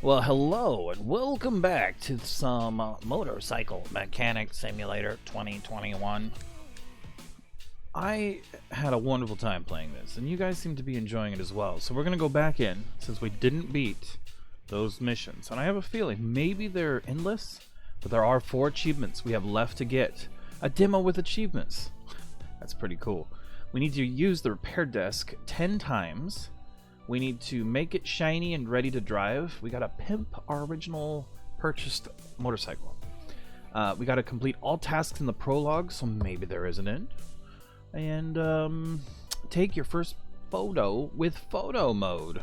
Well, hello and welcome back to some Motorcycle Mechanic Simulator 2021. I had a wonderful time playing this, and you guys seem to be enjoying it as well. So we're going to go back in, since we didn't beat those missions. And I have a feeling maybe they're endless, but there are 4 achievements we have left to get. A demo with achievements. That's pretty cool. We need to use the repair desk 10 times. We need to make it shiny and ready to drive. We gotta pimp our original purchased motorcycle. We gotta complete all tasks in the prologue, so maybe there is an end. And take your first photo with photo mode.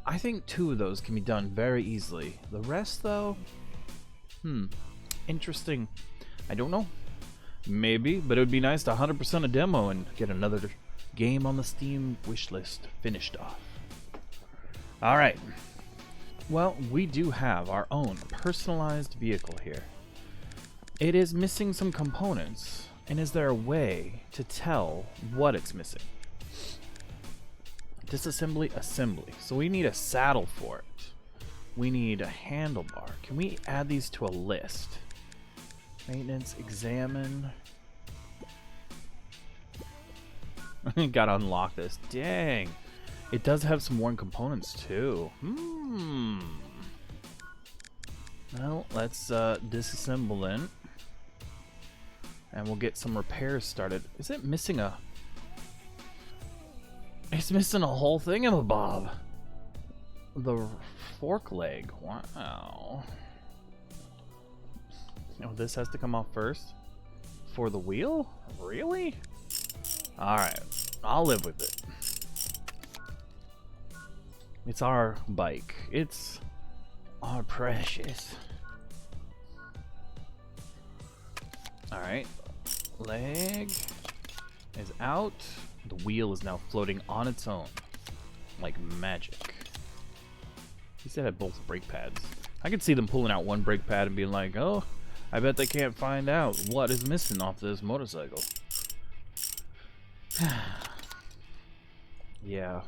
I think 2 of those can be done very easily. The rest, though, interesting. I don't know. Maybe, but it would be nice to 100% a demo and get another game on the Steam wishlist finished off. Alright. Well, we do have our own personalized vehicle here. It is missing some components, and is there a way to tell what it's missing? Disassembly, assembly. So we need a saddle for it. We need a handlebar. Can we add these to a list? Maintenance, examine. Gotta unlock this. Dang. It does have some worn components too. Well, let's disassemble then. And we'll get some repairs started. Is it missing a... It's missing a whole thingamabob. The fork leg. Wow. Oh, this has to come off first? For the wheel? Really? Alright. I'll live with it. It's our bike. It's our precious. Alright. Leg is out. The wheel is now floating on its own. Like magic. He said it had both brake pads. I could see them pulling out one brake pad and being like, oh, I bet they can't find out what is missing off this motorcycle. Yeah.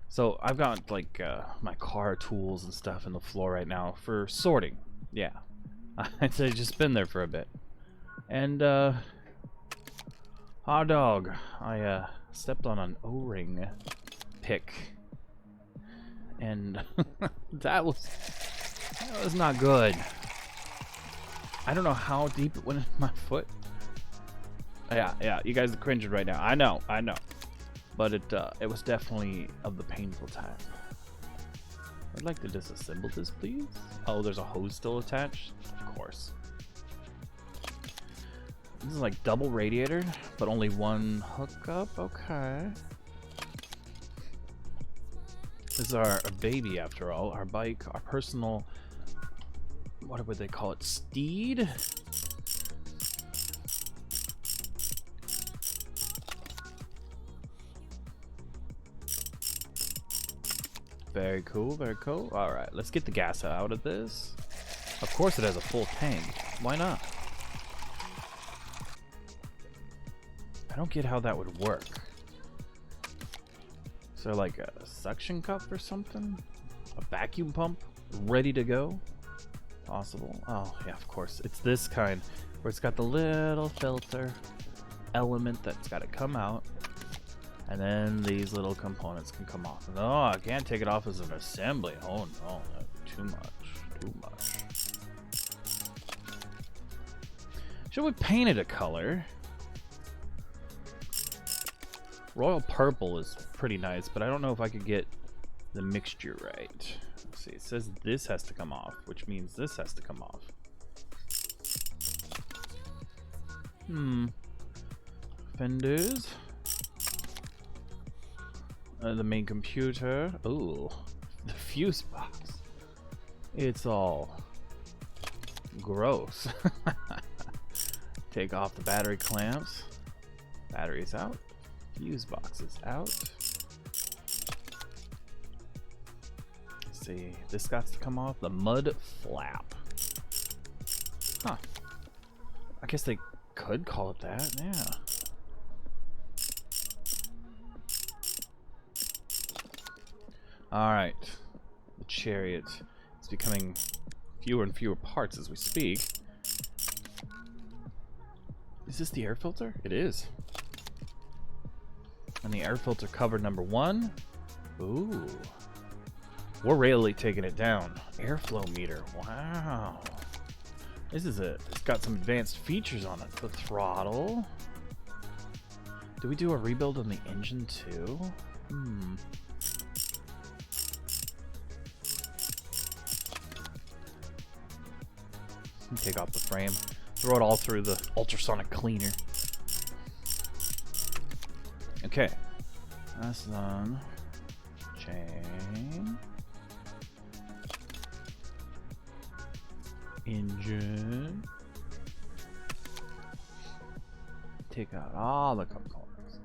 So I've got like my car tools and stuff in the floor right now for sorting. Yeah. I'd say just been there for a bit. And hot dog. I stepped on an O-ring pick. And that was not good. I don't know how deep it went in my foot. Yeah, you guys are cringing right now. I know. But it was definitely of the painful type. I'd like to disassemble this, please. Oh, there's a hose still attached? Of course. This is like double radiator, but only one hookup? Okay. This is our baby, after all. Our bike, our personal... What would they call it? Steed? Very cool, very cool. Alright, let's get the gas out of this. Of course it has a full tank. Why not? I don't get how that would work. Is there like a suction cup or something? A vacuum pump? Ready to go? Possible. Oh, yeah, of course. It's this kind where it's got the little filter element that's got to come out. And then these little components can come off. No, I can't take it off as an assembly. Oh no, that's too much. Should we paint it a color? Royal purple is pretty nice, but I don't know if I could get the mixture right. Let's see, it says this has to come off, which means this has to come off. Fenders. The main computer. Ooh, the fuse box. It's all gross. Take off the battery clamps. Batteries out. Fuse box is out. Let's see, this got to come off. The mud flap. Huh. I guess they could call it that. Yeah. Alright. The chariot. It's becoming fewer and fewer parts as we speak. Is this the air filter? It is. And the air filter cover number 1. Ooh. We're really taking it down. Airflow meter. Wow. This is it. It's got some advanced features on it. The throttle. Do we do a rebuild on the engine too? Take off the frame. Throw it all through the ultrasonic cleaner. Okay. That's done. Chain. Engine. Take out all the components.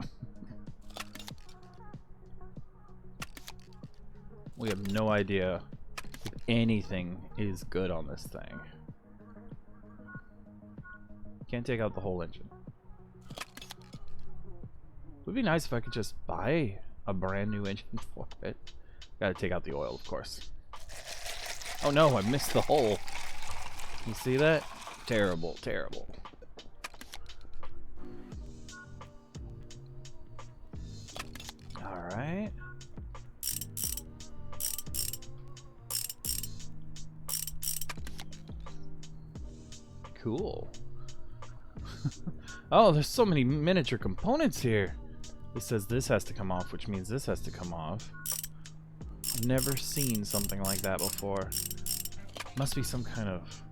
We have no idea if anything is good on this thing. Can't take out the whole engine. Would be nice if I could just buy a brand new engine for it. Gotta take out the oil, of course. Oh no, I missed the hole. You see that? Terrible, terrible. Alright. Cool. Oh, there's so many miniature components here. It says this has to come off, which means this has to come off. I've never seen something like that before. Must be some kind of...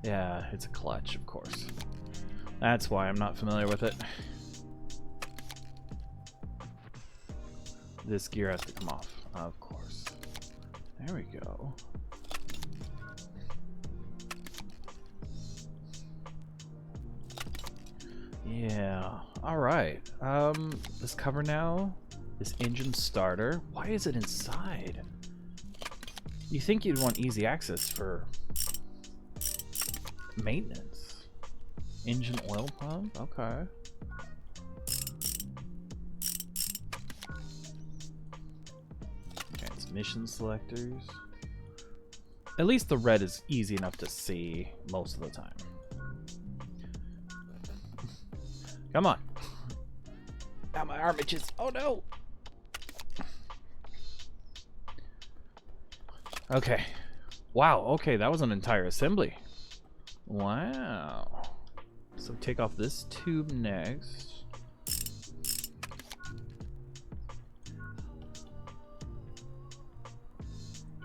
Yeah, it's a clutch, of course. That's why I'm not familiar with it. This gear has to come off, of course. There we go. Yeah, alright. This cover now, this engine starter. Why is it inside? You think you'd want easy access for maintenance. Engine oil pump? Okay. Transmission selectors. At least the red is easy enough to see most of the time. Come on. Now my arm itches. Oh no. Okay. Wow, okay, that was an entire assembly. Wow. So take off this tube next.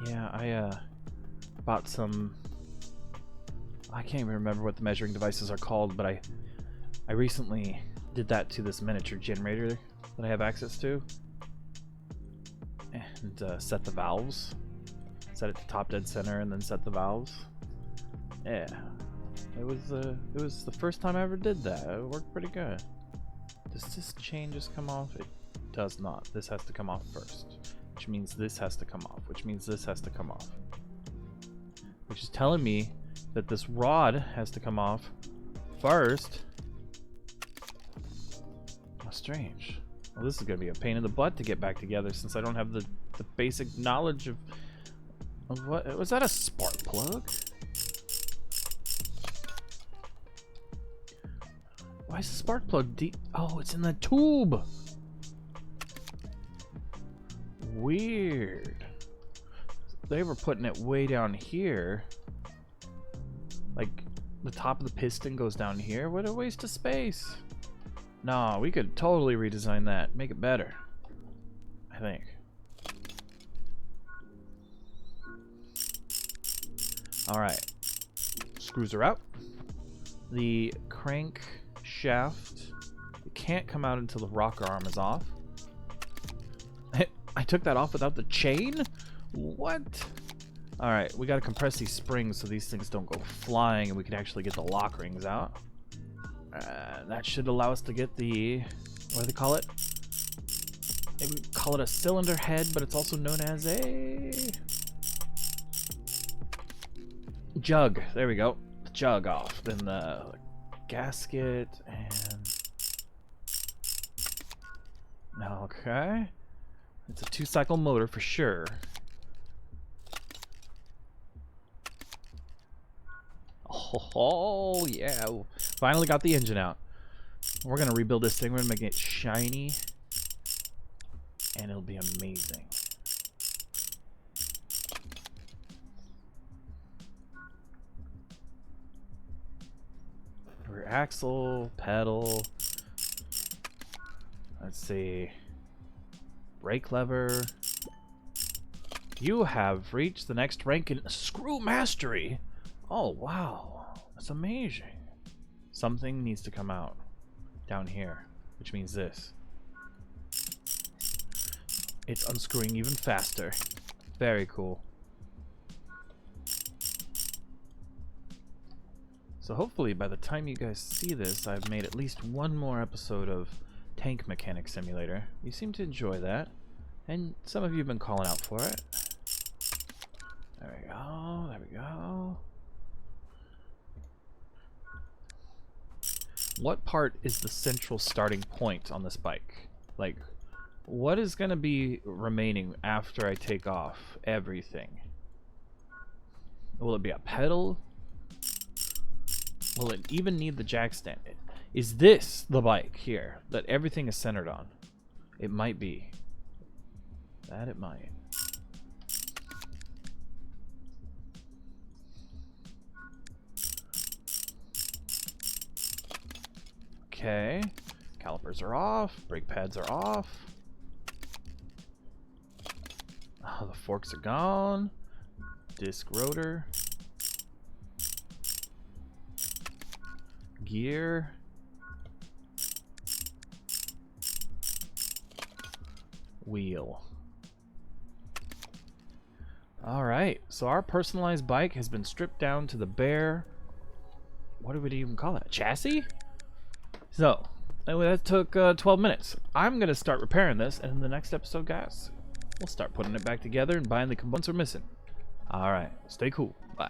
Yeah, I bought some... I can't even remember what the measuring devices are called, but I recently did that to this miniature generator that I have access to, and set the valves, set it to top dead center, and then set the valves. Yeah, it was the first time I ever did that. It worked pretty good. Does this chain just come off? It does not. This has to come off first, which means this has to come off, which means this has to come off, which is telling me that this rod has to come off first. How strange. Well, this is gonna be a pain in the butt to get back together since I don't have the basic knowledge of what was that, a spark plug? Why is the spark plug deep? Oh, it's in the tube. Weird. They were putting it way down here. Like the top of the piston goes down here. What a waste of space. No, we could totally redesign that. Make it better. I think. Alright. Screws are out. The crank shaft, it can't come out until the rocker arm is off. I took that off without the chain? What? Alright, we gotta compress these springs so these things don't go flying and we can actually get the lock rings out. That should allow us to get the, what do they call it? They would call it a cylinder head, but it's also known as a jug. There we go. The jug off. Then the gasket and... Okay. It's a 2-cycle motor for sure. Oh, yeah. Finally got the engine out. We're going to rebuild this thing. We're going to make it shiny. And it'll be amazing. Rear axle, pedal. Let's see. Brake lever. You have reached the next rank in screw mastery. Oh, wow. That's amazing. Something needs to come out down here, which means this. It's unscrewing even faster. Very cool. So hopefully by the time you guys see this, I've made at least one more episode of Tank Mechanic Simulator. You seem to enjoy that, and some of you have been calling out for it. There we go, there we go. What part is the central starting point on this bike? Like, what is going to be remaining after I take off everything? Will it be a pedal? Will it even need the jack stand? Is this the bike here that everything is centered on? It might be. That it might. Okay. Calipers are off. Brake pads are off. Oh, the forks are gone. Disc rotor. Gear. Wheel. Alright, so our personalized bike has been stripped down to the bare, what do we even call it? Chassis? So, anyway, that took 12 minutes. I'm going to start repairing this, and in the next episode, guys, we'll start putting it back together and buying the components we're missing. Alright, stay cool. Bye.